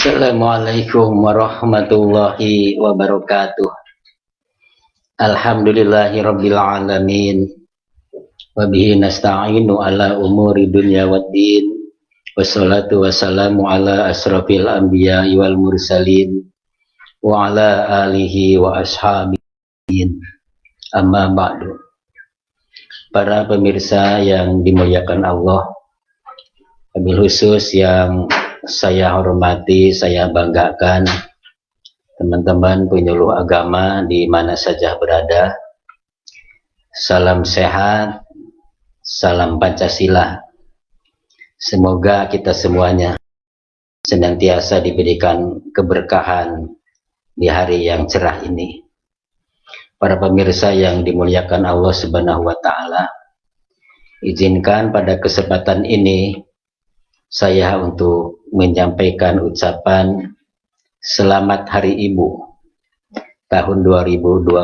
Assalamualaikum warahmatullahi wabarakatuh. Alhamdulillahirabbil alamin. Wa bihi nasta'inu ala umuri dunya waddin. Wassalatu wassalamu ala asrafil anbiya'i wal mursalin wa ala alihi wa ashabihi. Amma ba'du. Para pemirsa yang dimuliakan Allah, wabil khusus yang saya hormati, saya banggakan teman-teman penyuluh agama di mana saja berada. Salam sehat, salam Pancasila. Semoga kita semuanya senantiasa diberikan keberkahan di hari yang cerah ini. Para pemirsa yang dimuliakan Allah Subhanahu wa Ta'ala, izinkan pada kesempatan ini saya untuk menyampaikan ucapan Selamat Hari Ibu tahun 2021.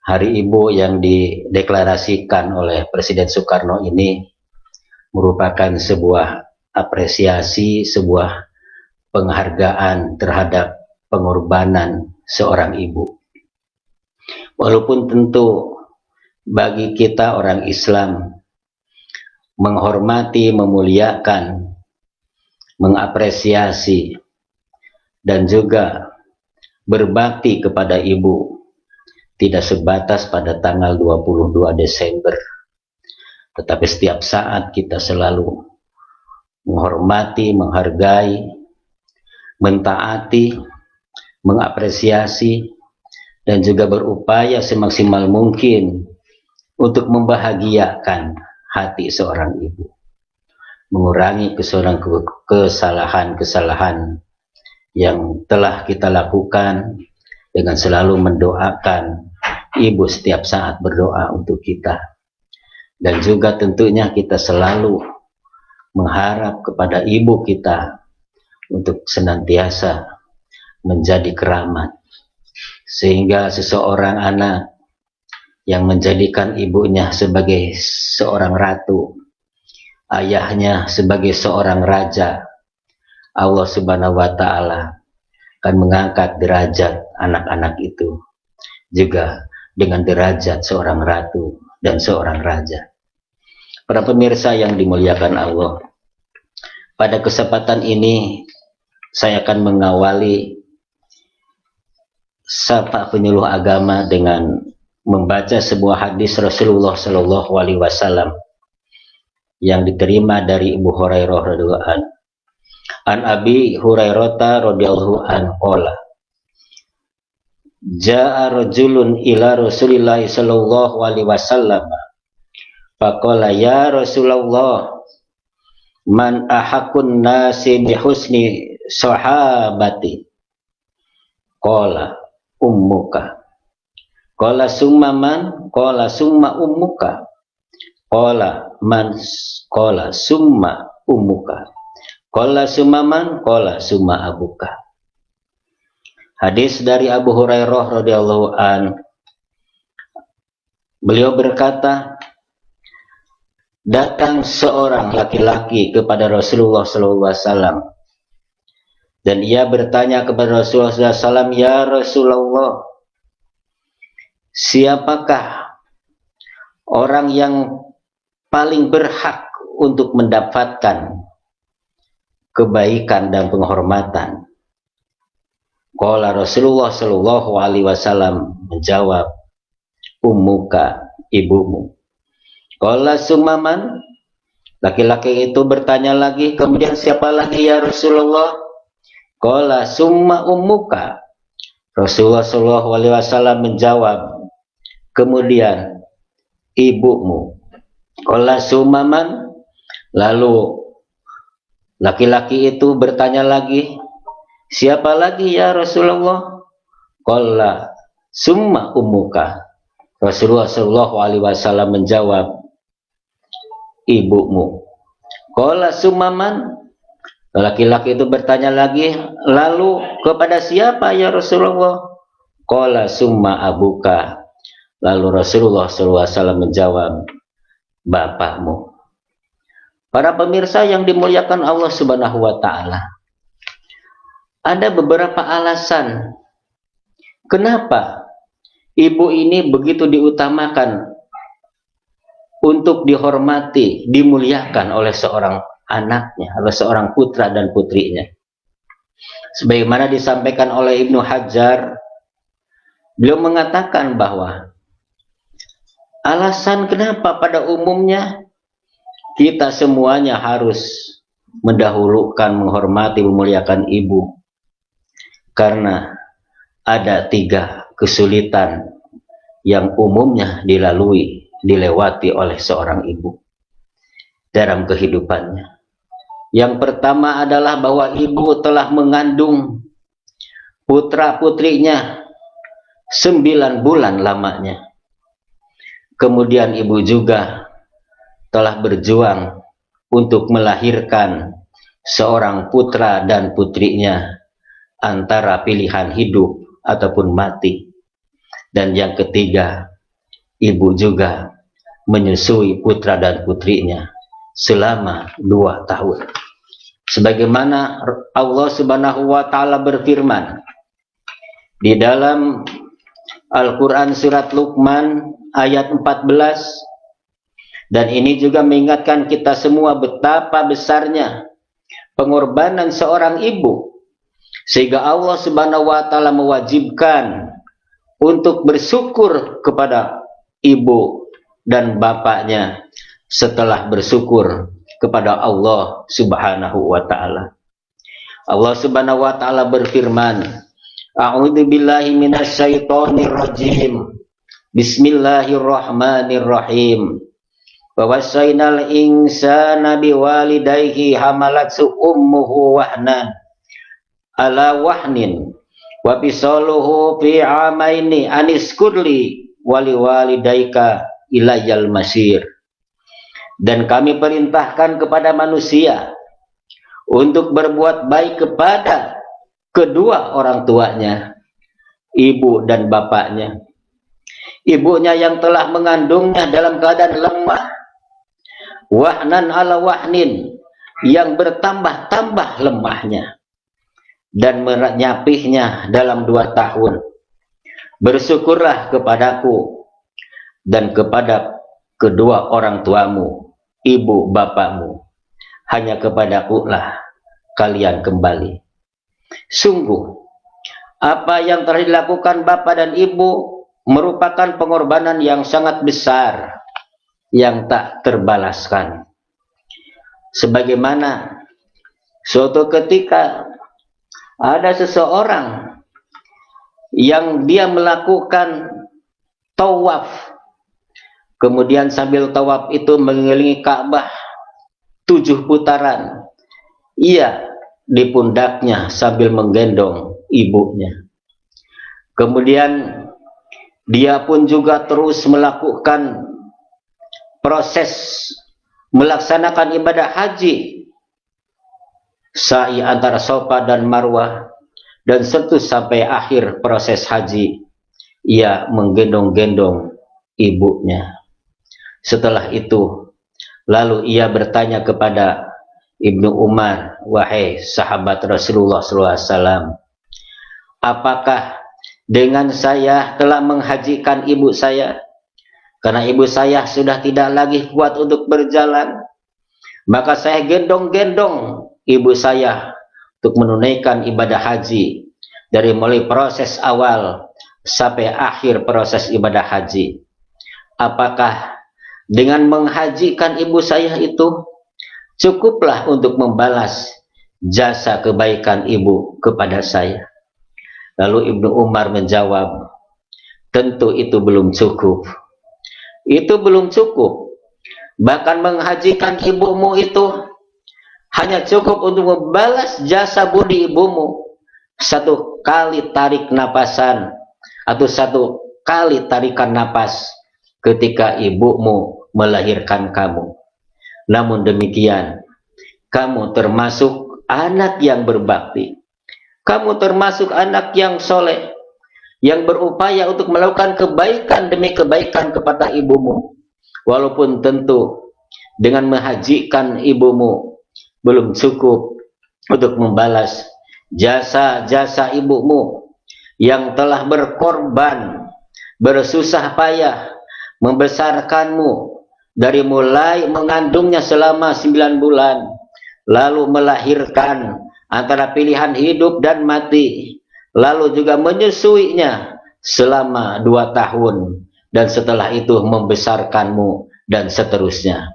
Hari Ibu yang dideklarasikan oleh Presiden Soekarno ini merupakan sebuah apresiasi, sebuah penghargaan terhadap pengorbanan seorang ibu. Walaupun tentu bagi kita orang Islam menghormati, memuliakan, mengapresiasi, dan juga berbakti kepada ibu tidak sebatas pada tanggal 22 Desember. Tetapi setiap saat kita selalu menghormati, menghargai, mentaati, mengapresiasi, dan juga berupaya semaksimal mungkin untuk membahagiakan hati seorang ibu, mengurangi kesalahan-kesalahan yang telah kita lakukan dengan selalu mendoakan ibu setiap saat berdoa untuk kita, dan juga tentunya kita selalu mengharap kepada ibu kita untuk senantiasa menjadi keramat, sehingga seseorang anak yang menjadikan ibunya sebagai seorang ratu, ayahnya sebagai seorang raja, Allah Subhanahu wa Ta'ala akan mengangkat derajat anak-anak itu juga dengan derajat seorang ratu dan seorang raja. Para pemirsa yang dimuliakan Allah, pada kesempatan ini saya akan mengawali Sapa Penyuluh Agama dengan membaca sebuah hadis Rasulullah Shallallahu Alaihi Wasallam yang diterima dari Ibu Hurairah radhiyallahu anhu. An Abi Hurairah radhiyallahu anhu qala Ja'a rajulun ila Rasulillah sallallahu alaihi wasallam faqala ya Rasulullah man ahakun nasi bi husni sahabati qala ummuka qala summa man qala summa ummuka qala man qala summa ummuka qala summa man qala summa abuka. Hadis dari Abu Hurairah radhiyallahu an, beliau berkata, datang seorang laki-laki kepada Rasulullah sallallahu alaihi wasallam dan ia bertanya kepada Rasulullah sallallahu alaihi wasallam, ya Rasulullah, siapakah orang yang paling berhak untuk mendapatkan kebaikan dan penghormatan? Qala Rasulullah sallallahu alaihi wasallam menjawab, ummuka, ibumu. Qala summaman, laki-laki itu bertanya lagi, kemudian siapa lagi ya Rasulullah? Qala summa ummuka. Rasulullah sallallahu alaihi wasallam menjawab, kemudian ibumu. Qala summaman, lalu laki-laki itu bertanya lagi, siapa lagi ya Rasulullah? Qala summa ummuka. Rasulullah sallallahu alaihi wasallam menjawab, ibumu. Qala summa man. Laki-laki itu bertanya lagi, lalu kepada siapa ya Rasulullah? Qala summa abuka. Lalu Rasulullah sallallahu alaihi wasallam menjawab, bapakmu. Para pemirsa yang dimuliakan Allah Subhanahu wa taala, ada beberapa alasan kenapa ibu ini begitu diutamakan untuk dihormati, dimuliakan oleh seorang anaknya, oleh seorang putra dan putrinya. Sebagaimana disampaikan oleh Ibnu Hajar, beliau mengatakan bahwa alasan kenapa pada umumnya kita semuanya harus mendahulukan, menghormati, memuliakan ibu, karena ada 3 kesulitan yang umumnya dilewati oleh seorang ibu dalam kehidupannya. Yang pertama adalah bahwa ibu telah mengandung putra-putrinya 9 bulan lamanya. Kemudian ibu juga telah berjuang untuk melahirkan seorang putra dan putrinya antara pilihan hidup ataupun mati. Dan yang ketiga, ibu juga menyusui putra dan putrinya selama 2 tahun. Sebagaimana Allah Subhanahu wa taala berfirman di dalam Al-Quran surat Luqman ayat 14, dan ini juga mengingatkan kita semua betapa besarnya pengorbanan seorang ibu, sehingga Allah Subhanahu wa taala mewajibkan untuk bersyukur kepada ibu dan bapaknya setelah bersyukur kepada Allah Subhanahu wa taala. Allah Subhanahu wa taala berfirman, A'udzu billahi minasyaitonir rajim. Bismillahirrahmanirrahim. Wa wasainal insana biwalidayhi hamalatsu ummuhu wahnan ala wahnin wa bisaluhu fi amaini aniskurli waliwalidayka ilayal masir. Dan kami perintahkan kepada manusia untuk berbuat baik kepada kedua orang tuanya, ibu dan bapaknya. Ibunya yang telah mengandungnya dalam keadaan lemah, wahnan ala wahnin, yang bertambah-tambah lemahnya, dan menyapihnya dalam 2 tahun. Bersyukurlah kepadaku dan kepada kedua orang tuamu, ibu bapakmu, hanya kepadaku lah kalian kembali. Sungguh, apa yang telah dilakukan bapak dan ibu merupakan pengorbanan yang sangat besar, yang tak terbalaskan. Sebagaimana suatu ketika ada seseorang yang dia melakukan tawaf, kemudian sambil tawaf itu mengelilingi Ka'bah 7 putaran. Ia di pundaknya sambil menggendong ibunya. Kemudian dia pun juga terus melakukan proses melaksanakan ibadah haji, sa'i antara Safa dan Marwah, dan tentu sampai akhir proses haji ia menggendong-gendong ibunya. Setelah itu lalu ia bertanya kepada Ibnu Umar, wahai sahabat Rasulullah SAW, apakah dengan saya telah menghajikan ibu saya, karena ibu saya sudah tidak lagi kuat untuk berjalan, maka saya gendong-gendong ibu saya untuk menunaikan ibadah haji, dari mulai proses awal sampai akhir proses ibadah haji. Apakah dengan menghajikan ibu saya itu cukuplah untuk membalas jasa kebaikan ibu kepada saya? Lalu Ibnu Umar menjawab, tentu itu belum cukup. Itu belum cukup. Bahkan menghajikan ibumu itu hanya cukup untuk membalas jasa budi ibumu 1 kali tarik napasan, atau 1 kali tarikan napas ketika ibumu melahirkan kamu. Namun demikian, kamu termasuk anak yang berbakti. Kamu termasuk anak yang soleh, yang berupaya untuk melakukan kebaikan demi kebaikan kepada ibumu. Walaupun tentu dengan menghajikan ibumu, belum cukup untuk membalas jasa-jasa ibumu yang telah berkorban, bersusah payah membesarkanmu dari mulai mengandungnya selama 9 bulan, lalu melahirkan antara pilihan hidup dan mati, lalu juga menyusuinya selama 2 tahun, dan setelah itu membesarkanmu, dan seterusnya.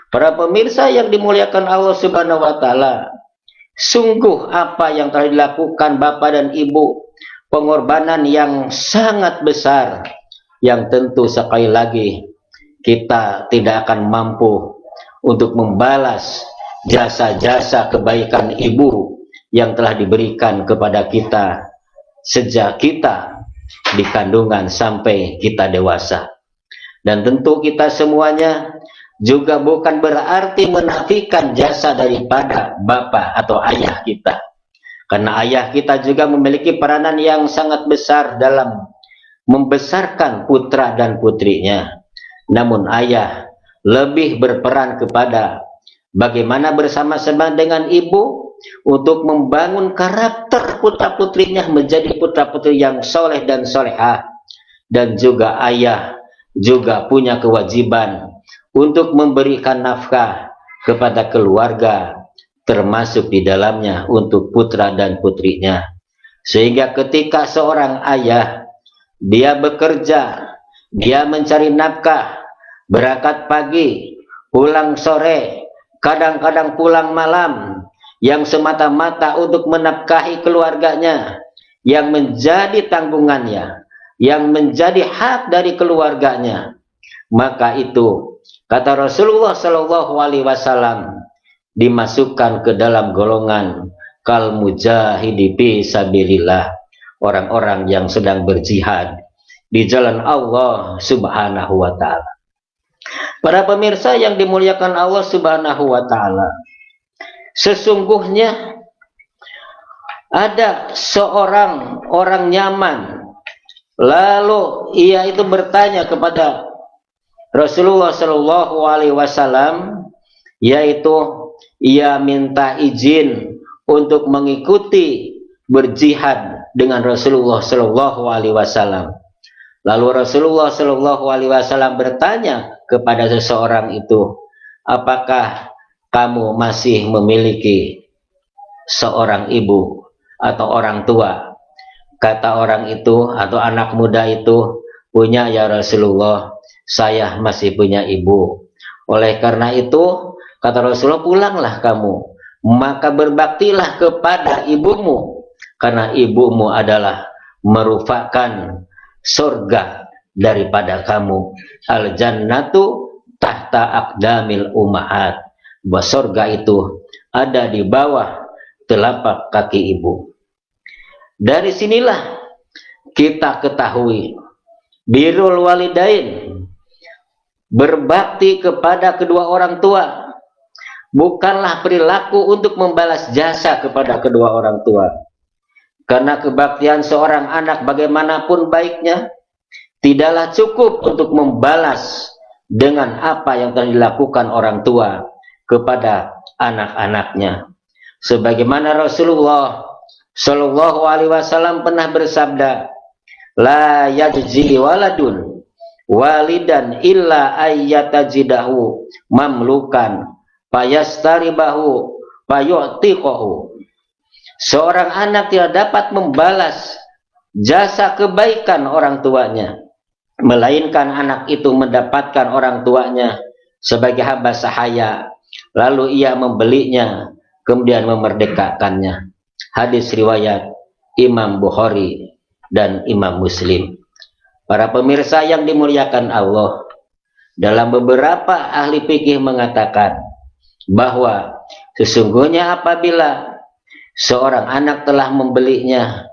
Para pemirsa yang dimuliakan Allah Subhanahu wa Ta'ala, sungguh apa yang telah dilakukan bapak dan ibu, pengorbanan yang sangat besar, yang tentu sekali lagi kita tidak akan mampu untuk membalas jasa-jasa kebaikan ibu yang telah diberikan kepada kita sejak kita di kandungan sampai kita dewasa. Dan tentu kita semuanya juga bukan berarti menafikan jasa daripada bapak atau ayah kita, karena ayah kita juga memiliki peranan yang sangat besar dalam membesarkan putra dan putrinya. Namun ayah lebih berperan kepada bagaimana bersama-sama dengan ibu untuk membangun karakter putra-putrinya menjadi putra-putri yang soleh dan solehah. Dan juga ayah juga punya kewajiban untuk memberikan nafkah kepada keluarga, termasuk di dalamnya untuk putra dan putrinya. Sehingga ketika seorang ayah, dia bekerja, dia mencari nafkah, berangkat pagi, pulang sore, kadang-kadang pulang malam, yang semata-mata untuk menafkahi keluarganya, yang menjadi tanggungannya, yang menjadi hak dari keluarganya, maka itu, kata Rasulullah Shallallahu Alaihi Wasallam, dimasukkan ke dalam golongan kal mujahidi fi sabilillah, orang-orang yang sedang berjihad di jalan Allah Subhanahu wa Ta'ala. Para pemirsa yang dimuliakan Allah Subhanahu wa Ta'ala, sesungguhnya ada seorang orang Yaman, lalu ia itu bertanya kepada Rasulullah Shallallahu Alaihi Wasallam, yaitu ia minta izin untuk mengikuti berjihad dengan Rasulullah Shallallahu Alaihi Wasallam. Lalu Rasulullah Shallallahu Alaihi Wasallam bertanya kepada seseorang itu, apakah kamu masih memiliki seorang ibu atau orang tua? Kata orang itu atau anak muda itu, punya ya Rasulullah, saya masih punya ibu. Oleh karena itu, kata Rasulullah, pulanglah kamu, maka berbaktilah kepada ibumu, karena ibumu adalah merupakan surga daripada kamu. Al jannatu tahta aqdamil ummahat, bahwa surga itu ada di bawah telapak kaki ibu. Dari sinilah kita ketahui birrul walidain, berbakti kepada kedua orang tua, bukanlah perilaku untuk membalas jasa kepada kedua orang tua. Karena kebaktian seorang anak bagaimanapun baiknya, tidaklah cukup untuk membalas dengan apa yang telah dilakukan orang tua kepada anak-anaknya. Sebagaimana Rasulullah Shallallahu Alaihi Wasallam pernah bersabda, la yajzi waladun walidan illa ayyatajidahu mamlukan payastaribahu payu'tiqahu. Seorang anak tidak dapat membalas jasa kebaikan orang tuanya, melainkan anak itu mendapatkan orang tuanya sebagai hamba sahaya, lalu ia membelinya, kemudian memerdekakannya. Hadis riwayat Imam Bukhari dan Imam Muslim. Para pemirsa yang dimuliakan Allah, dalam beberapa ahli fikih mengatakan bahwa sesungguhnya apabila seorang anak telah membelinya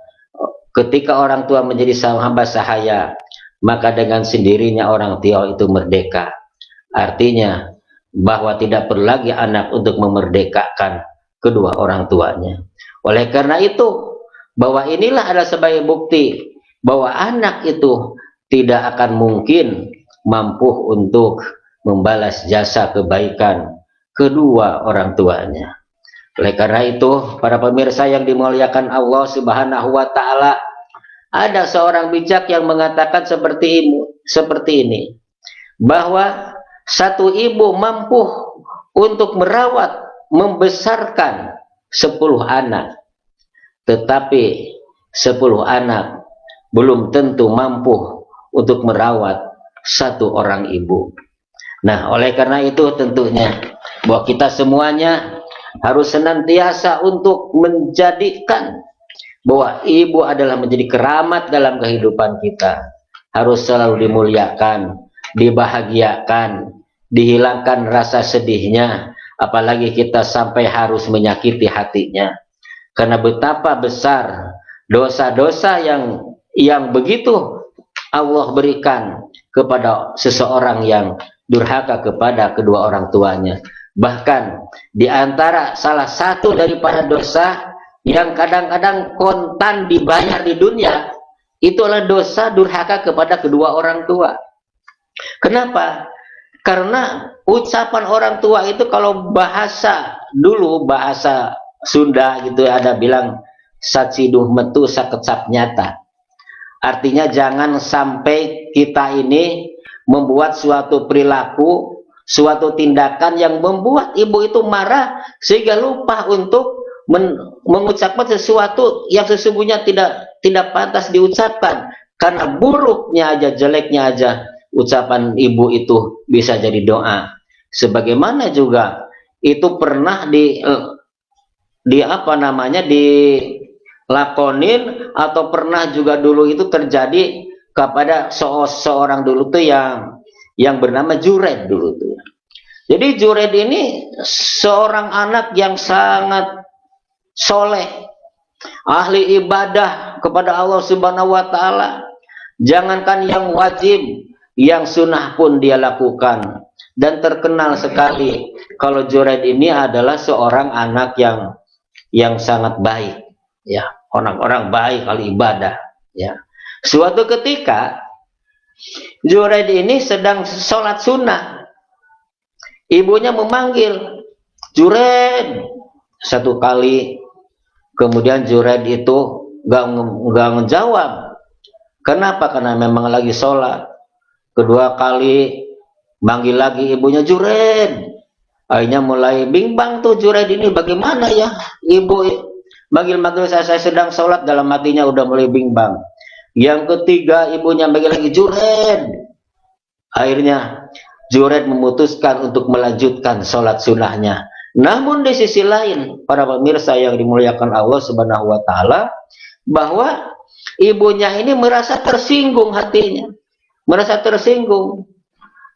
ketika orang tua menjadi hamba sahaya, maka dengan sendirinya orang tua itu merdeka. Artinya bahwa tidak perlu lagi anak untuk memerdekakan kedua orang tuanya. Oleh karena itu, bahwa inilah adalah sebagai bukti bahwa anak itu tidak akan mungkin mampu untuk membalas jasa kebaikan kedua orang tuanya. Oleh karena itu, para pemirsa yang dimuliakan Allah Subhanahu wa taala, ada seorang bijak yang mengatakan seperti ini, bahwa satu ibu mampu untuk merawat, membesarkan 10 anak, tetapi 10 anak belum tentu mampu untuk merawat satu orang ibu. Nah, oleh karena itu tentunya bahwa kita semuanya harus senantiasa untuk menjadikan bahwa ibu adalah menjadi keramat dalam kehidupan kita. Harus selalu dimuliakan, dibahagiakan, dihilangkan rasa sedihnya, apalagi kita sampai harus menyakiti hatinya. Karena betapa besar dosa-dosa yang begitu Allah berikan kepada seseorang yang durhaka kepada kedua orang tuanya. Bahkan di antara salah satu daripada dosa yang kadang-kadang kontan dibayar di dunia, itu adalah dosa durhaka kepada kedua orang tua. Kenapa? Karena ucapan orang tua itu, kalau bahasa dulu, bahasa Sunda gitu, ada bilang saciduh metu sakecap nyata. Artinya jangan sampai kita ini membuat suatu perilaku, suatu tindakan yang membuat ibu itu marah sehingga lupa untuk mengucapkan sesuatu yang sesungguhnya tidak pantas diucapkan. Karena buruknya aja, jeleknya aja ucapan ibu itu bisa jadi doa. Sebagaimana juga itu pernah dilakonin, atau pernah juga dulu itu terjadi kepada seorang dulu tuh yang bernama Jured dulu tuh. Jadi Jured ini seorang anak yang sangat soleh, ahli ibadah kepada Allah Subhanahu wa taala. Jangankan yang wajib, yang sunnah pun dia lakukan. Dan terkenal sekali kalau Jured ini adalah seorang anak yang sangat baik, ya, orang-orang baik, ahli ibadah, ya. Suatu ketika Jured ini sedang sholat sunnah. Ibunya memanggil Jured satu kali, kemudian Jured itu gak menjawab. Kenapa? Karena memang lagi sholat. Kedua kali manggil lagi ibunya, Jured. Akhirnya mulai bimbang tuh Jured ini, bagaimana ya ibu manggil-manggil saya sedang sholat, dalam hatinya udah mulai bimbang. Yang ketiga ibunya manggil lagi, Jured. Akhirnya Jured memutuskan untuk melanjutkan sholat sunnahnya. Namun di sisi lain, para pemirsa yang dimuliakan Allah Subhanahu wa taala, bahwa ibunya ini merasa tersinggung hatinya. Merasa tersinggung.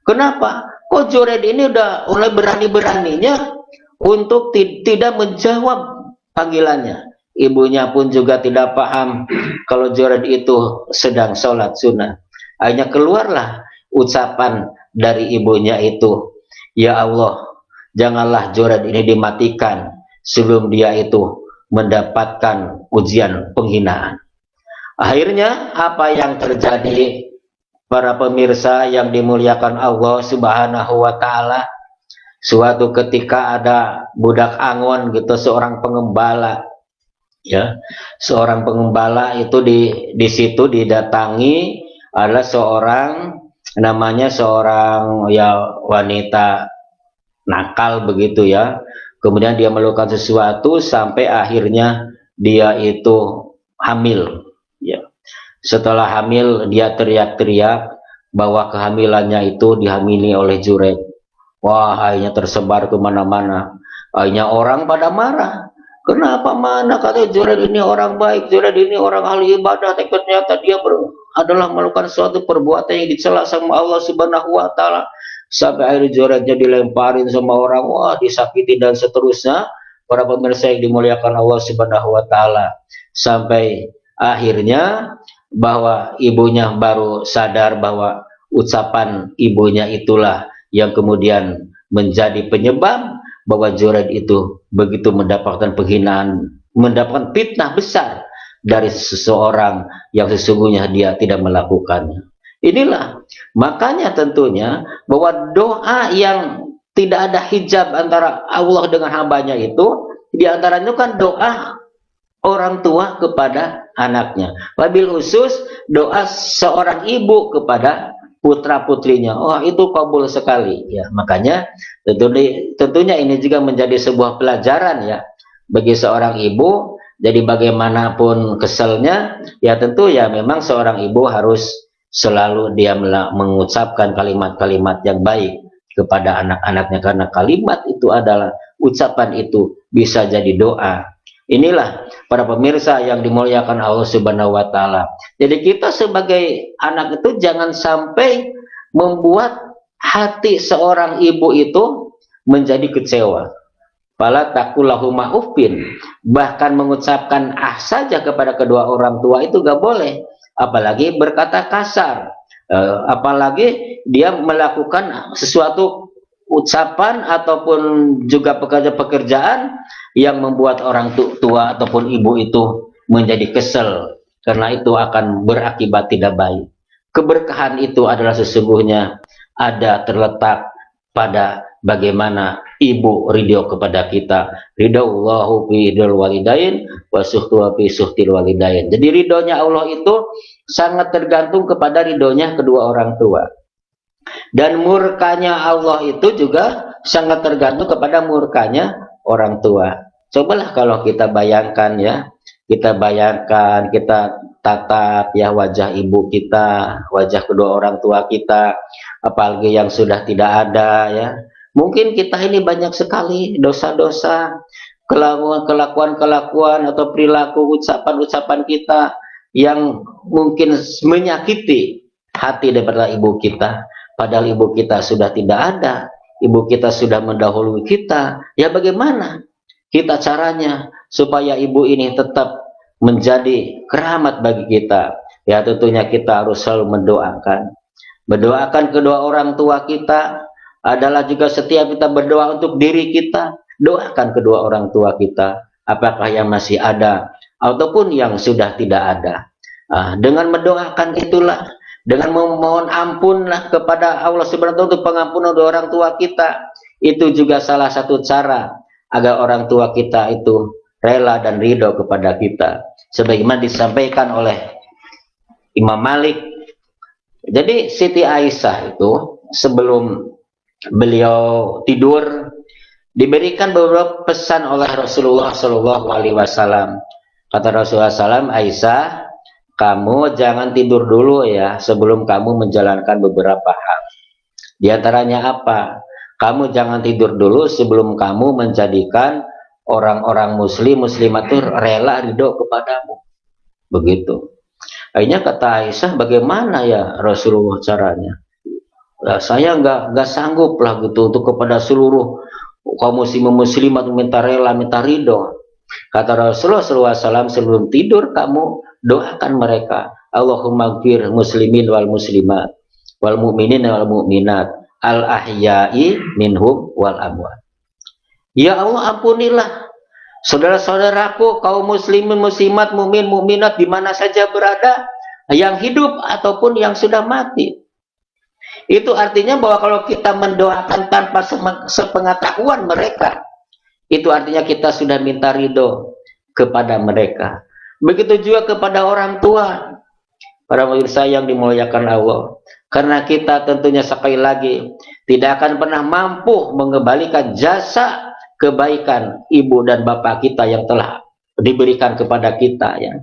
Kenapa? Kok Jured ini udah mulai berani-beraninya untuk tidak menjawab panggilannya. Ibunya pun juga tidak paham kalau Jured itu sedang sholat sunnah. Akhirnya keluarlah ucapan dari ibunya itu, ya Allah, janganlah Jured ini dimatikan sebelum dia itu mendapatkan ujian penghinaan. Akhirnya apa yang terjadi, para pemirsa yang dimuliakan Allah Subhanahu wa taala? Suatu ketika ada budak angon gitu, seorang pengembala, ya, seorang pengembala itu di situ didatangi adalah seorang ya wanita nakal begitu ya. Kemudian dia melakukan sesuatu sampai akhirnya dia itu hamil, ya. Setelah hamil dia teriak-teriak bahwa kehamilannya itu dihamili oleh Jured. Wah, akhirnya tersebar kemana-mana. Akhirnya orang pada marah. Kenapa, mana kata Jured ini orang baik, Jured ini orang ahli ibadah, tapi ternyata dia adalah melakukan suatu perbuatan yang dicela sama Allah Subhanahu wa taala. Sampai akhirnya Jurednya dilemparin sama orang, wah, disakiti dan seterusnya. Para pemirsa yang dimuliakan Allah Subhanahu wa taala. Sampai akhirnya bahwa ibunya baru sadar bahwa ucapan ibunya itulah yang kemudian menjadi penyebab bahwa Jured itu begitu mendapatkan penghinaan, mendapatkan fitnah besar dari seseorang yang sesungguhnya dia tidak melakukannya. Inilah makanya tentunya bahwa doa yang tidak ada hijab antara Allah dengan hambanya itu, di antaranya kan doa orang tua kepada anaknya. Wabil khusus doa seorang ibu kepada putra putrinya. Oh, itu kabul sekali ya. Makanya tentunya ini juga menjadi sebuah pelajaran ya bagi seorang ibu. Jadi bagaimanapun keselnya, ya tentu ya memang seorang ibu harus selalu dia mengucapkan kalimat-kalimat yang baik kepada anak-anaknya, karena kalimat itu adalah ucapan itu bisa jadi doa. Inilah para pemirsa yang dimuliakan Allah Subhanahu wa taala. Jadi kita sebagai anak itu jangan sampai membuat hati seorang ibu itu menjadi kecewa. Fala taqullahuma uffin, bahkan mengucapkan saja kepada kedua orang tua itu gak boleh, apalagi berkata kasar, apalagi dia melakukan sesuatu ucapan ataupun juga pekerjaan yang membuat orang tua ataupun ibu itu menjadi kesel, karena itu akan berakibat tidak baik. Keberkahan itu adalah sesungguhnya ada terletak pada bagaimana ibu ridho kepada kita. Ridho Allahu fi ridhol walidain wa suhtu fi suhtil walidain. Jadi ridhonya Allah itu sangat tergantung kepada ridhonya kedua orang tua. Dan murkanya Allah itu juga sangat tergantung kepada murkanya orang tua. Cobalah kalau kita bayangkan ya, kita tatap ya wajah ibu kita, wajah kedua orang tua kita, apalagi yang sudah tidak ada ya. Mungkin kita ini banyak sekali dosa-dosa, kelakuan-kelakuan atau perilaku ucapan-ucapan kita yang mungkin menyakiti hati daripada ibu kita. Padahal ibu kita sudah tidak ada, ibu kita sudah mendahului kita. Ya bagaimana kita caranya supaya ibu ini tetap menjadi keramat bagi kita? Ya tentunya kita harus selalu mendoakan kedua orang tua kita. Adalah juga setiap kita berdoa untuk diri kita, doakan kedua orang tua kita, apakah yang masih ada ataupun yang sudah tidak ada. Dengan mendoakan itulah, dengan memohon ampunlah kepada Allah Subhanahu wa taala untuk pengampunan orang tua kita, itu juga salah satu cara agar orang tua kita itu rela dan ridho kepada kita, sebagaimana disampaikan oleh Imam Malik. Jadi Siti Aisyah itu sebelum beliau tidur diberikan beberapa pesan oleh Rasulullah Shallallahu Alaihi Wasallam. Kata Rasulullah SAW, Aisyah, kamu jangan tidur dulu ya sebelum kamu menjalankan beberapa hal. Di antaranya apa? Kamu jangan tidur dulu sebelum kamu menjadikan orang-orang muslimat itu rela ridho kepadamu. Begitu. Akhirnya kata Aisyah, bagaimana ya Rasulullah caranya? Saya nggak sanggup lah gitu untuk kepada seluruh kaum muslimat minta rela, minta ridho. Kata Rasulullah SAW, sebelum tidur kamu doakan mereka, Allahumma gfir muslimin wal muslimat wal mu'minin wal mu'minat al ahya'i minhum wal amwat. Ya Allah, ampunilah saudara-saudaraku kaum muslimin muslimat mukmin mukminat di mana saja berada, yang hidup ataupun yang sudah mati. Itu artinya bahwa kalau kita mendoakan tanpa sepengetahuan mereka, itu artinya kita sudah minta ridho kepada mereka. Begitu juga kepada orang tua, para pemirsa yang dimuliakan Allah. Karena kita tentunya sekali lagi tidak akan pernah mampu mengembalikan jasa kebaikan ibu dan bapak kita yang telah diberikan kepada kita ya.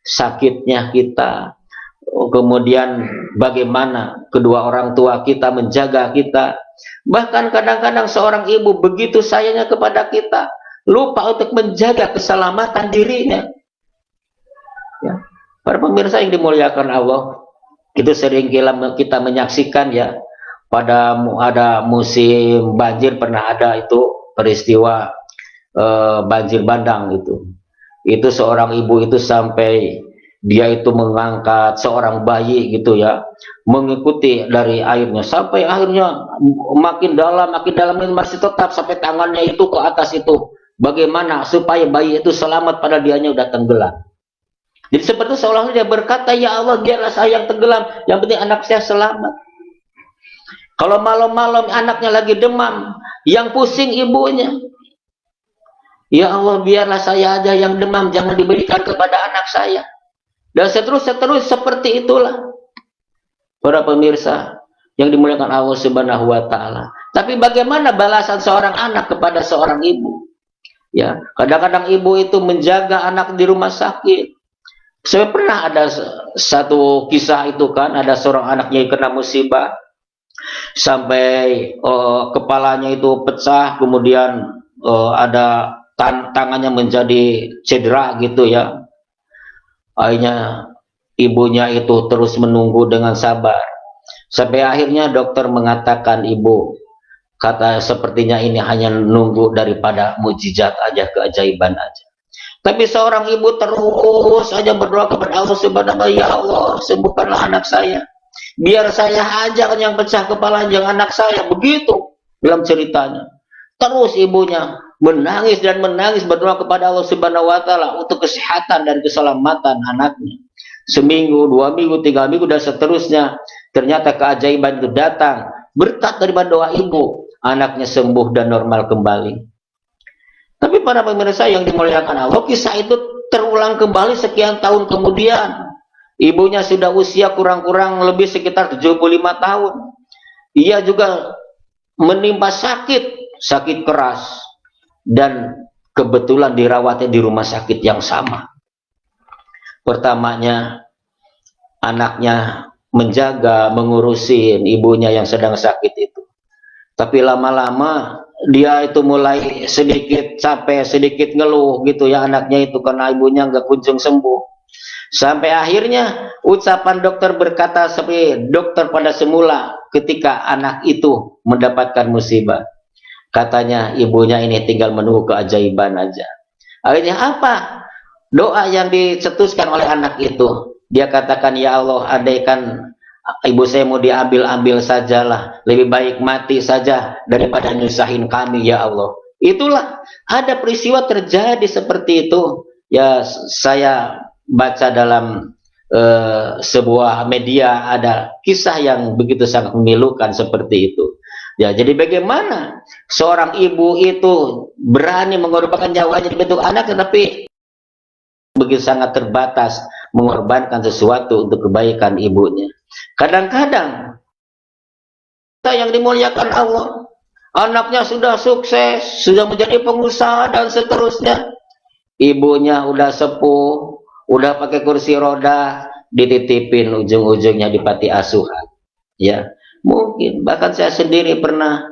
Sakitnya kita, kemudian bagaimana kedua orang tua kita menjaga kita, bahkan kadang-kadang seorang ibu begitu sayangnya kepada kita, lupa untuk menjaga keselamatan dirinya ya. Para pemirsa yang dimuliakan Allah, itu sering kita menyaksikan ya, pada ada musim banjir, pernah ada itu peristiwa banjir bandang. Itu seorang ibu itu sampai dia itu mengangkat seorang bayi gitu ya, mengikuti dari airnya sampai akhirnya makin dalam masih tetap sampai tangannya itu ke atas itu. Bagaimana supaya bayi itu selamat pada dianya udah tenggelam. Jadi seperti seolah-olah dia berkata, ya Allah biarlah saya yang tenggelam, yang penting anak saya selamat. Kalau malam-malam anaknya lagi demam, yang pusing ibunya. Ya Allah biarlah saya aja yang demam, jangan diberikan kepada anak saya. Dan seterusnya seperti itulah para pemirsa yang dimuliakan Allah Subhanahu wa taala. Tapi bagaimana balasan seorang anak kepada seorang ibu? Ya, kadang-kadang ibu itu menjaga anak di rumah sakit. Saya pernah ada satu kisah itu kan, ada seorang anaknya kena musibah sampai kepalanya itu pecah, kemudian ada tangannya menjadi cedera gitu ya. Akhirnya ibunya itu terus menunggu dengan sabar. Sampai akhirnya dokter mengatakan, ibu, kata sepertinya ini hanya nunggu daripada mujizat aja, keajaiban aja. Tapi seorang ibu terus saja berdoa kepada Allah Subhanahu wa taala, ya Allah, sembuhkanlah anak saya. Biar saya aja yang pecah kepala, jangan anak saya. Begitu dalam ceritanya. Terus ibunya menangis dan menangis berdoa kepada Allah Subhanahu wa taala untuk kesehatan dan keselamatan anaknya. Seminggu, 2 minggu, 3 minggu dan seterusnya. Ternyata keajaiban itu datang berkat daripada doa ibu. Anaknya sembuh dan normal kembali. Tapi para pemirsa yang dimuliakan Allah, kisah itu terulang kembali sekian tahun kemudian. Ibunya sudah usia kurang-kurang lebih sekitar 75 tahun. Ia juga menimpa sakit keras. Dan kebetulan dirawatnya di rumah sakit yang sama. Pertamanya, anaknya menjaga, mengurusin ibunya yang sedang sakit itu. Tapi lama-lama dia itu mulai sedikit capek, sedikit ngeluh gitu ya anaknya itu karena ibunya nggak kunjung sembuh. Sampai akhirnya ucapan dokter berkata seperti dokter pada semula ketika anak itu mendapatkan musibah. Katanya ibunya ini tinggal menunggu keajaiban aja. Akhirnya apa? Doa yang dicetuskan oleh anak itu. Dia katakan, ya Allah, andaikan ibu saya mau diambil sajalah, lebih baik mati saja daripada nyusahin kami ya Allah. Itulah ada peristiwa terjadi seperti itu ya. Saya baca dalam sebuah media ada kisah yang begitu sangat memilukan seperti itu ya. Jadi bagaimana seorang ibu itu berani mengorbankan nyawanya di bentuk anak, tetapi begitu sangat terbatas mengorbankan sesuatu untuk kebaikan ibunya. Kadang-kadang kita yang dimuliakan Allah, anaknya sudah sukses, sudah menjadi pengusaha dan seterusnya, ibunya udah sepuh, udah pakai kursi roda, dititipin ujung-ujungnya di panti asuhan. Ya, mungkin bahkan saya sendiri pernah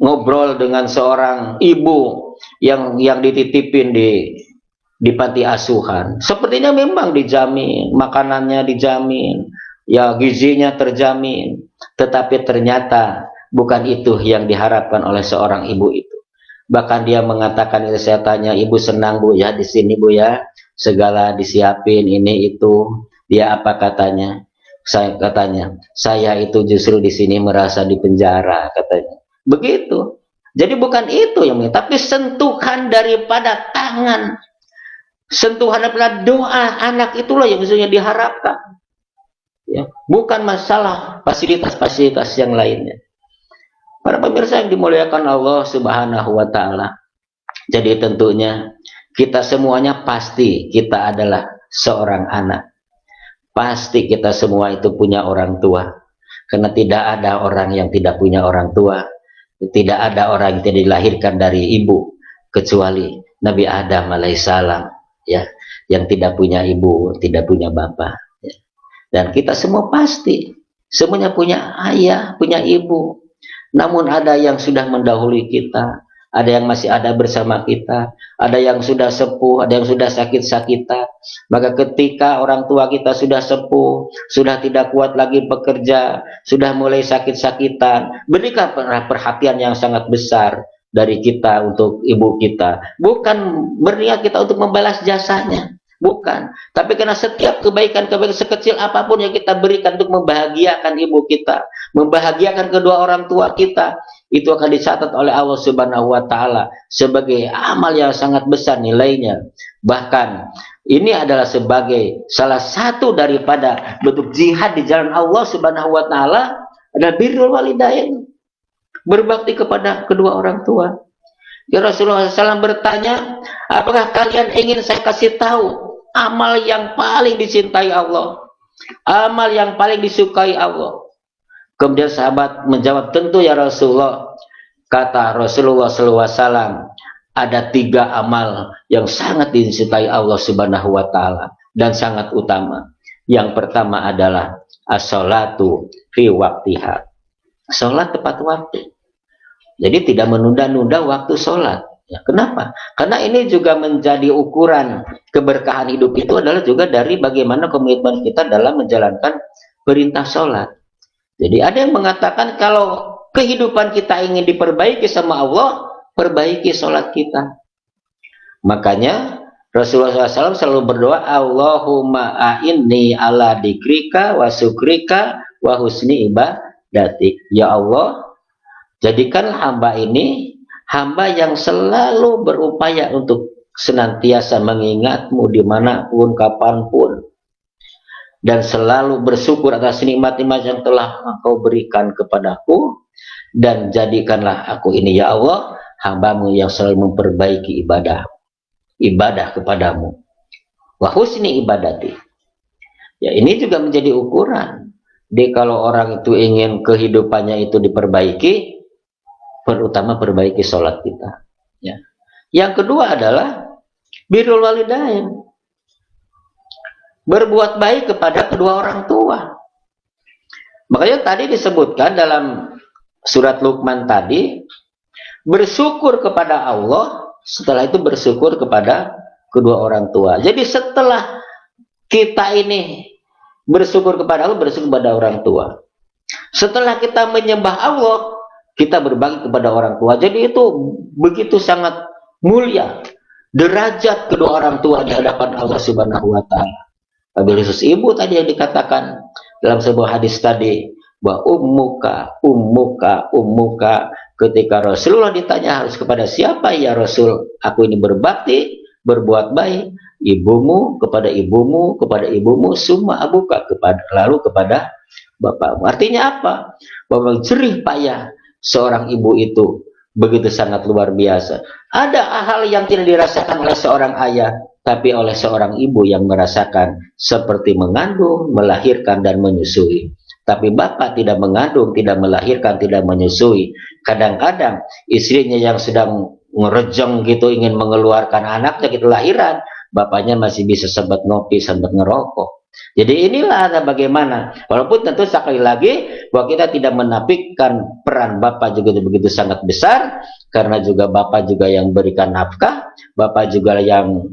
ngobrol dengan seorang ibu yang dititipin di panti asuhan. Sepertinya memang dijamin, makanannya dijamin, ya gizinya terjamin, tetapi ternyata bukan itu yang diharapkan oleh seorang ibu itu. Bahkan dia mengatakan, itu saya tanya, ibu senang bu ya di sini bu ya, segala disiapin ini itu. Dia apa katanya? Saya itu justru di sini merasa di penjara katanya. Begitu. Jadi bukan itu yang tapi sentuhan daripada tangan, sentuhan daripada doa anak itulah yang sebenarnya diharapkan. Ya, bukan masalah fasilitas-fasilitas yang lainnya. Para pemirsa yang dimuliakan Allah Subhanahu wa taala. Jadi tentunya kita semuanya pasti kita adalah seorang anak. Pasti kita semua itu punya orang tua. Karena tidak ada orang yang tidak punya orang tua. Tidak ada orang yang tidak dilahirkan dari ibu kecuali Nabi Adam alaihissalam ya, yang tidak punya ibu, tidak punya bapak ya. Dan kita semua pasti semuanya punya ayah, punya ibu. Namun ada yang sudah mendahului kita, ada yang masih ada bersama kita, ada yang sudah sepuh, ada yang sudah sakit-sakitan. Maka ketika orang tua kita sudah sepuh, sudah tidak kuat lagi bekerja, sudah mulai sakit-sakitan, berikan perhatian yang sangat besar dari kita untuk ibu kita. Bukan berniat kita untuk membalas jasanya, bukan. Tapi karena setiap kebaikan-kebaikan sekecil apapun yang kita berikan untuk membahagiakan ibu kita, membahagiakan kedua orang tua kita, itu akan dicatat oleh Allah Subhanahu wa taala sebagai amal yang sangat besar nilainya. Bahkan ini adalah sebagai salah satu daripada bentuk jihad di jalan Allah Subhanahu wa taala adalah birrul walidain, berbakti kepada kedua orang tua. Ya, Rasulullah SAW bertanya, apakah kalian ingin saya kasih tahu amal yang paling dicintai Allah, amal yang paling disukai Allah? Kemudian sahabat menjawab, tentu ya Rasulullah. Kata Rasulullah SAW, ada 3 amal yang sangat dicintai Allah Subhanahu wa taala dan sangat utama. Yang pertama adalah as-sholatu fi waqtiha, sholat tepat waktu. Jadi tidak menunda-nunda waktu sholat. Ya, kenapa? Karena ini juga menjadi ukuran keberkahan hidup itu adalah juga dari bagaimana komitmen kita dalam menjalankan perintah sholat. Jadi ada yang mengatakan kalau kehidupan kita ingin diperbaiki sama Allah, perbaiki sholat kita. Makanya Rasulullah SAW selalu berdoa, Allahumma a'inni ala dikrika wa syukrika wa husni ibadatik. Ya Allah, jadikan hamba ini hamba yang selalu berupaya untuk senantiasa mengingatmu dimanapun, kapanpun, dan selalu bersyukur atas nikmat-nikmat yang telah Engkau berikan kepadaku, dan jadikanlah aku ini ya Allah hambamu yang selalu memperbaiki ibadah kepadamu, wa husni ibadati. Ya, ini juga menjadi ukuran. Jadi kalau orang itu ingin kehidupannya itu diperbaiki, terutama perbaiki sholat kita. Ya. Yang kedua adalah birrul walidain, berbuat baik kepada kedua orang tua. Makanya tadi disebutkan dalam surat Luqman tadi, bersyukur kepada Allah, setelah itu bersyukur kepada kedua orang tua. Jadi setelah kita ini bersyukur kepada Allah, bersyukur kepada orang tua. Setelah kita menyembah Allah, kita berbagi kepada orang tua. Jadi itu begitu sangat mulia derajat kedua orang tua di hadapan Allah Subhanahu wa taala. Wabil khusus ibu tadi yang dikatakan dalam sebuah hadis tadi, bahwa ummuka, ketika Rasulullah ditanya harus kepada siapa ya Rasul, aku ini berbakti, berbuat baik, ibumu, kepada ibumu, summa abuka, lalu kepada bapakmu. Artinya apa? Bahwa jerih payah seorang ibu itu begitu sangat luar biasa. Ada hal yang tidak dirasakan oleh seorang ayah, tapi oleh seorang ibu yang merasakan seperti mengandung, melahirkan, dan menyusui. Tapi bapak tidak mengandung, tidak melahirkan, tidak menyusui. Kadang-kadang istrinya yang sedang ngerejeng gitu, ingin mengeluarkan anaknya gitu lahiran, bapaknya masih bisa sempat ngopi, sempat ngerokok. Jadi inilah bagaimana, walaupun tentu sekali lagi bahwa kita tidak menafikan peran bapak juga begitu sangat besar, karena juga bapak juga yang berikan nafkah, bapak juga yang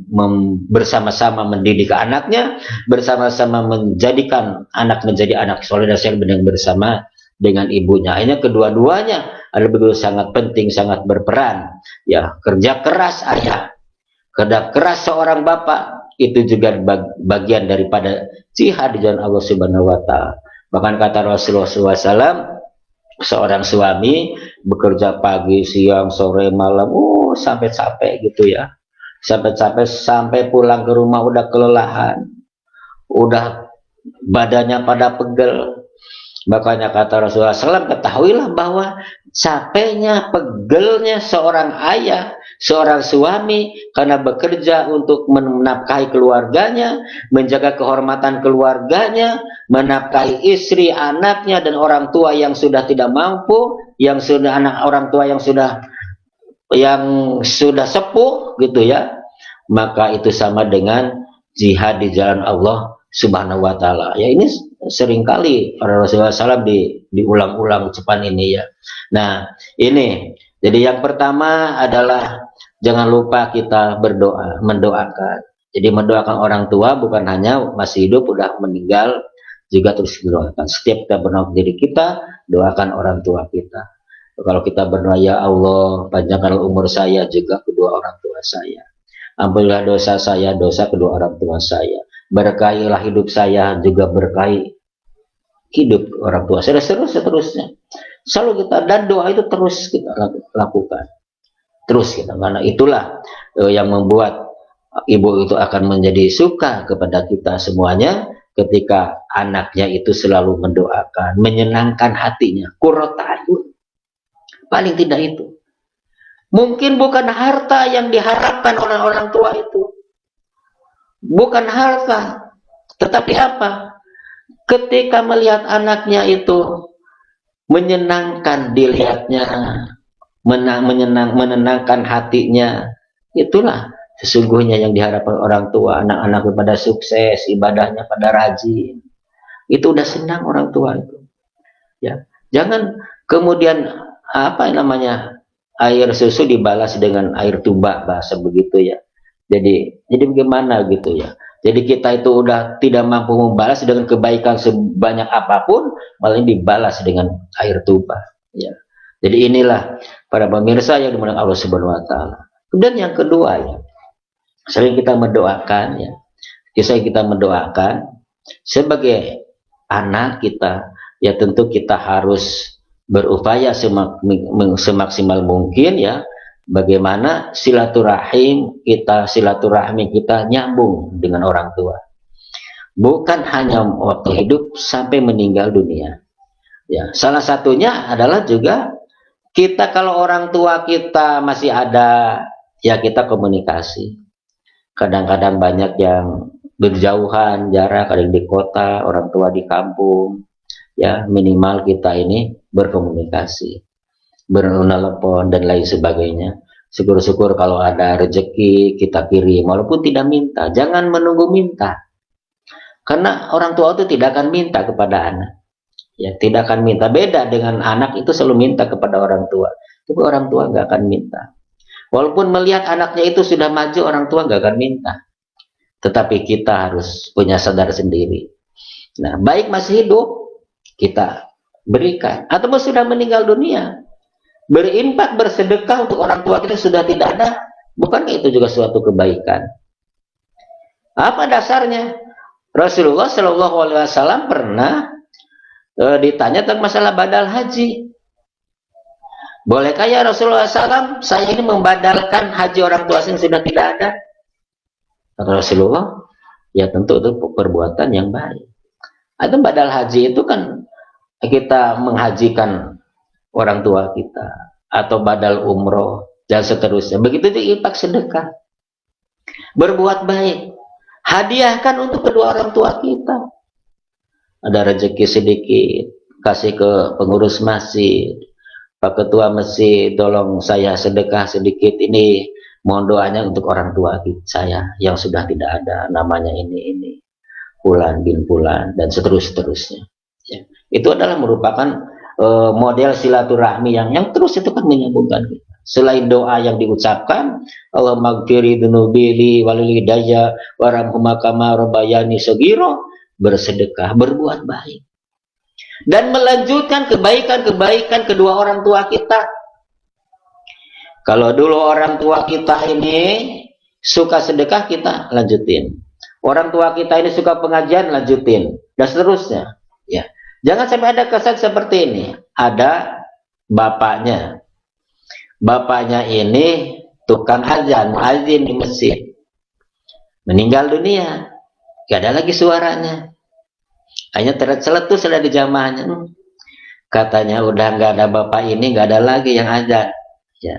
bersama-sama mendidik anaknya, bersama-sama menjadikan anak menjadi anak soleh dan saleh bersama dengan ibunya. Akhirnya kedua-duanya adalah begitu sangat penting, sangat berperan. Ya, kerja keras ayah, kerja keras seorang bapak, itu juga bagian daripada jihad di jalan Allah Subhanahu wa taala. Bahkan kata Rasulullah SAW, seorang suami bekerja pagi, siang, sore, malam, sampai capek gitu ya. Sampai pulang ke rumah udah kelelahan, udah badannya pada pegel. Makanya kata Rasulullah SAW, ketahuilah bahwa capeknya, pegelnya seorang ayah, seorang suami karena bekerja untuk menafkahi keluarganya, menjaga kehormatan keluarganya, menafkahi istri, anaknya, dan orang tua yang sudah tidak mampu, orang tua yang sudah sepuh gitu ya. Maka itu sama dengan jihad di jalan Allah Subhanahu wa taala. Ya, ini seringkali para Rasulullah SAW diulang-ulang ucapan ini ya. Nah, ini jadi yang pertama adalah jangan lupa kita berdoa, mendoakan. Jadi mendoakan orang tua bukan hanya masih hidup, udah meninggal, juga terus mendoakan. Setiap kita berdoa diri kita, doakan orang tua kita. Kalau kita berdoa, ya Allah, panjangkanlah umur saya juga kedua orang tua saya. Ampunilah dosa saya, dosa kedua orang tua saya. Berkahilah hidup saya, juga berkahi hidup orang tua saya, seterusnya. Selalu kita, dan doa itu terus kita lakukan. Terus kita, karena itulah yang membuat ibu itu akan menjadi suka kepada kita semuanya ketika anaknya itu selalu mendoakan, menyenangkan hatinya, qurrata ayun. Paling tidak itu. Mungkin bukan harta yang diharapkan oleh orang tua itu. Bukan harta. Tetapi apa? Ketika melihat anaknya itu menyenangkan dilihatnya, menenangkan hatinya, itulah sesungguhnya yang diharapkan orang tua. Anak-anak pada sukses, ibadahnya pada rajin. Itu udah senang orang tua itu. Ya, jangan kemudian apa namanya, air susu dibalas dengan air tuba, bahasa begitu ya. Jadi bagaimana gitu ya. Jadi kita itu udah tidak mampu membalas dengan kebaikan sebanyak apapun, malah dibalas dengan air tuba. Ya. Jadi inilah para pemirsa yang dimuliakan Allah Subhanahu Wa Taala. Dan yang kedua ya, sering kita mendoakan ya. Sering kita mendoakan sebagai anak kita, ya tentu kita harus berupaya semaksimal mungkin ya, bagaimana silaturahmi kita nyambung dengan orang tua, bukan hanya waktu hidup, sampai meninggal dunia ya. Salah satunya adalah juga kita, kalau orang tua kita masih ada ya, kita komunikasi. Kadang-kadang banyak yang berjauhan jarak, ada yang di kota, orang tua di kampung ya, minimal kita ini berkomunikasi, bertelepon dan lain sebagainya. Syukur-syukur kalau ada rezeki kita kirim, walaupun tidak minta. Jangan menunggu minta, karena orang tua itu tidak akan minta kepada anak ya, tidak akan minta. Beda dengan anak, itu selalu minta kepada orang tua, tapi orang tua nggak akan minta. Walaupun melihat anaknya itu sudah maju, orang tua nggak akan minta. Tetapi kita harus punya sadar sendiri. Nah, baik masih hidup kita berikan, atau sudah meninggal dunia, berinfak, bersedekah untuk orang tua kita sudah tidak ada. Bukankah itu juga suatu kebaikan? Apa dasarnya? Rasulullah Shallallahu Alaihi Wasallam pernah ditanya tentang masalah badal haji. Bolehkah ya Rasulullah SAW, saya ini membadalkan haji orang tua yang sudah tidak ada? Kata Rasulullah, ya tentu itu perbuatan yang baik. Itu badal haji itu kan kita menghajikan orang tua kita, atau badal umroh dan seterusnya. Begitu juga infak, sedekah, berbuat baik, hadiahkan untuk kedua orang tua kita. Ada rezeki sedikit, kasih ke pengurus masjid, Pak Ketua Masjid, tolong saya sedekah sedikit ini, mohon doanya untuk orang tua saya yang sudah tidak ada, namanya ini Fulan bin Fulan, dan seterusnya ya. Itu adalah merupakan model silaturahmi yang terus itu kan menyambungkan kita. Selain doa yang diucapkan, Allahumma gfiri dunubili walilidaya waramhuma kama rabbayani shaghira, bersedekah, berbuat baik, dan melanjutkan kebaikan-kebaikan kedua orang tua kita. Kalau dulu orang tua kita ini suka sedekah, kita lanjutin. Orang tua kita ini suka pengajian, lanjutin, dan seterusnya ya. Jangan sampai ada kesan seperti ini. Ada bapaknya ini tukang azan, muazin di masjid, meninggal dunia, gak ada lagi suaranya, hanya terceletus ada di jamaahnya. Katanya udah nggak ada bapak ini, nggak ada lagi yang azan ya.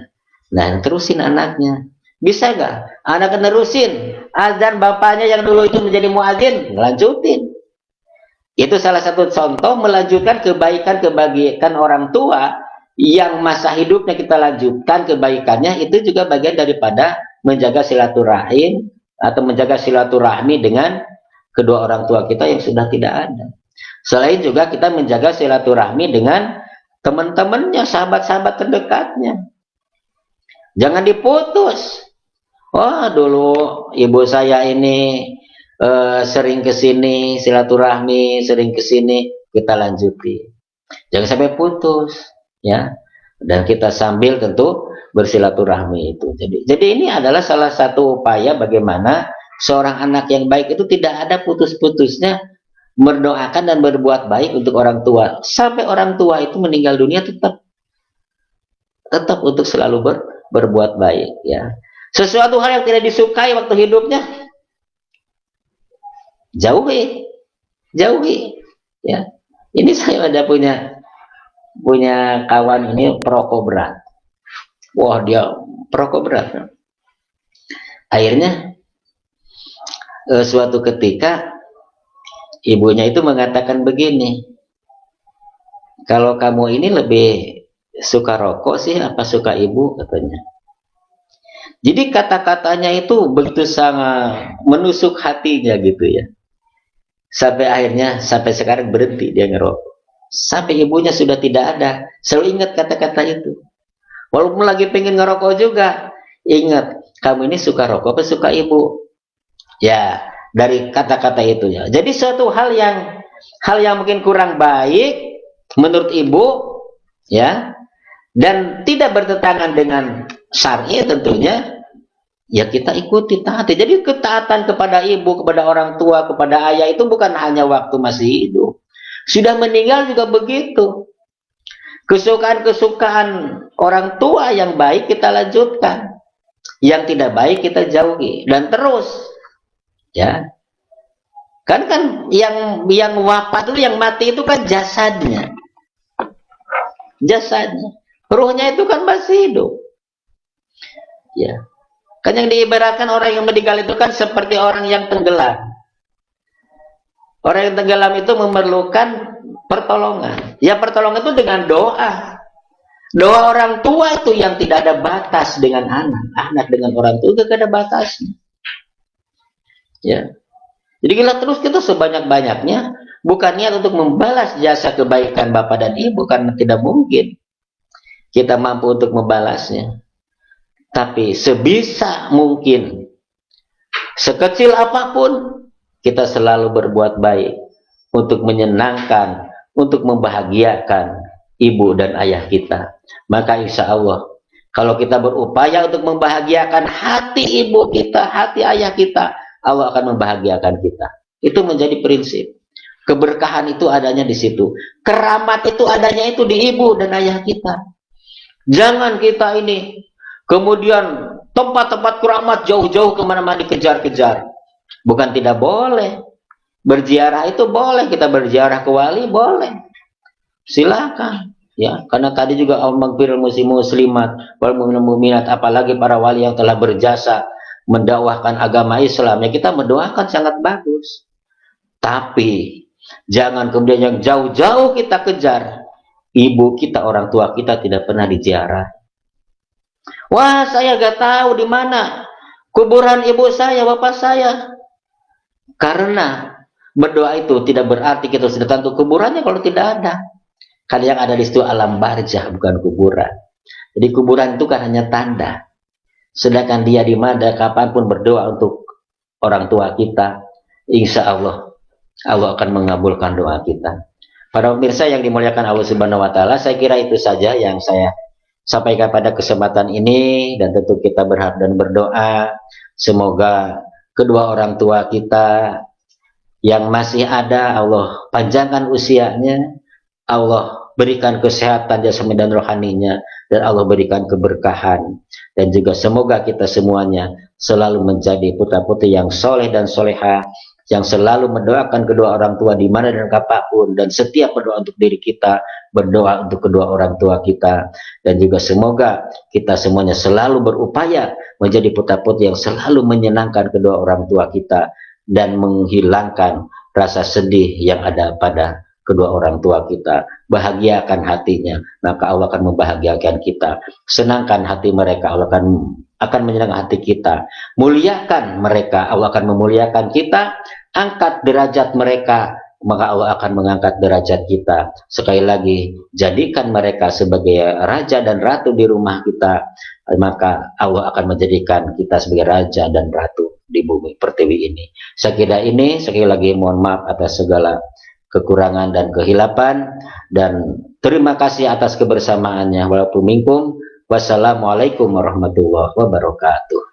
Nah, terusin anaknya. Bisa nggak anak nerusin azan bapaknya yang dulu itu menjadi muadzin? Lanjutin. Itu salah satu contoh melanjutkan kebaikan orang tua yang masa hidupnya kita lanjutkan kebaikannya. Itu juga bagian daripada menjaga silaturahim atau menjaga silaturahmi dengan kedua orang tua kita yang sudah tidak ada. Selain juga kita menjaga silaturahmi dengan teman-temannya, sahabat-sahabat terdekatnya. Jangan diputus. Wah, dulu ibu saya ini sering kesini silaturahmi, sering kesini, kita lanjuti. Jangan sampai putus ya. Dan kita sambil tentu bersilaturahmi itu. Jadi ini adalah salah satu upaya bagaimana seorang anak yang baik itu tidak ada putus-putusnya mendoakan dan berbuat baik untuk orang tua sampai orang tua itu meninggal dunia, tetap untuk selalu berbuat baik, ya. Sesuatu hal yang tidak disukai waktu hidupnya, jauhi, ya. Ini saya ada punya kawan ini perokok berat. Wah, dia perokok berat. Akhirnya suatu ketika ibunya itu mengatakan begini, kalau kamu ini lebih suka rokok sih apa suka ibu, katanya. Jadi kata-katanya itu begitu sangat menusuk hatinya gitu ya. Sampai sekarang berhenti dia ngerokok. Sampai ibunya sudah tidak ada, selalu ingat kata-kata itu. Walaupun lagi pengen ngerokok juga, ingat, kamu ini suka rokok apa suka ibu? Ya, dari kata-kata itu ya. Jadi suatu hal yang mungkin kurang baik menurut ibu, ya, dan tidak bertentangan dengan syar'i tentunya, ya kita ikuti, taati. Jadi ketaatan kepada ibu, kepada orang tua, kepada ayah itu bukan hanya waktu masih hidup. Sudah meninggal juga begitu. Kesukaan-kesukaan orang tua yang baik kita lanjutkan, yang tidak baik kita jauhi, dan terus, ya. Kan yang wafat itu, yang mati itu kan jasadnya. Ruhnya itu kan masih hidup. Ya. Kan yang diibaratkan orang yang meninggal itu kan seperti orang yang tenggelam. Orang yang tenggelam itu memerlukan pertolongan. Ya, pertolongan itu dengan doa. Doa orang tua itu yang tidak ada batas dengan anak. Anak dengan orang tua tidak ada batasnya. Ya. Jadi kita sebanyak-banyaknya, bukan niat untuk membalas jasa kebaikan bapak dan ibu, karena tidak mungkin kita mampu untuk membalasnya. Tapi sebisa mungkin, sekecil apapun, kita selalu berbuat baik untuk menyenangkan, untuk membahagiakan ibu dan ayah kita. Maka insya Allah, kalau kita berupaya untuk membahagiakan hati ibu kita, hati ayah kita, Allah akan membahagiakan kita. Itu menjadi prinsip. Keberkahan itu adanya di situ. Keramat itu adanya itu di ibu dan ayah kita. Jangan kita ini kemudian tempat-tempat keramat jauh-jauh kemana-mana dikejar-kejar. Bukan tidak boleh. Berziarah itu boleh. Kita berziarah ke wali boleh. Silakan. Ya, karena tadi juga al-maghfirul muslimat wal mu'minat, apalagi para wali yang telah berjasa mendakwahkan agama Islam, ya kita mendoakan sangat bagus. Tapi jangan kemudian yang jauh-jauh kita kejar. Ibu kita, orang tua kita tidak pernah diziarah. Wah, saya gak tahu di mana kuburan ibu saya, bapak saya. Karena berdoa itu tidak berarti kita sudah tentu kuburannya kalau tidak ada. Karena yang ada di situ alam barzah, bukan kuburan. Jadi kuburan itu kan hanya tanda. Sedangkan dia di mana kapanpun berdoa untuk orang tua kita, insya Allah akan mengabulkan doa kita. Para pemirsa yang dimuliakan Allah Subhanahu Wa Taala, saya kira itu saja yang saya sampaikan pada kesempatan ini, dan tentu kita berharap dan berdoa semoga kedua orang tua kita yang masih ada Allah panjangkan usianya, Allah berikan kesehatan jasmani dan rohaninya, dan Allah berikan keberkahan, dan juga semoga kita semuanya selalu menjadi putra-putri yang soleh dan soleha, yang selalu mendoakan kedua orang tua di mana dan kapanpun, dan setiap berdoa untuk diri kita, berdoa untuk kedua orang tua kita, dan juga semoga kita semuanya selalu berupaya menjadi putra-putri yang selalu menyenangkan kedua orang tua kita dan menghilangkan rasa sedih yang ada pada kedua orang tua kita. Bahagiakan hatinya, maka Allah akan membahagiakan kita. Senangkan hati mereka, Allah akan menyenangkan hati kita. Muliakan mereka, Allah akan memuliakan kita. Angkat derajat mereka, maka Allah akan mengangkat derajat kita. Sekali lagi, jadikan mereka sebagai raja dan ratu di rumah kita, maka Allah akan menjadikan kita sebagai raja dan ratu di bumi pertiwi ini. Saya kira ini, sekali lagi mohon maaf atas segala kekurangan dan kehilapan, dan terima kasih atas kebersamaannya. Walaupun minkum, wassalamualaikum warahmatullahi wabarakatuh.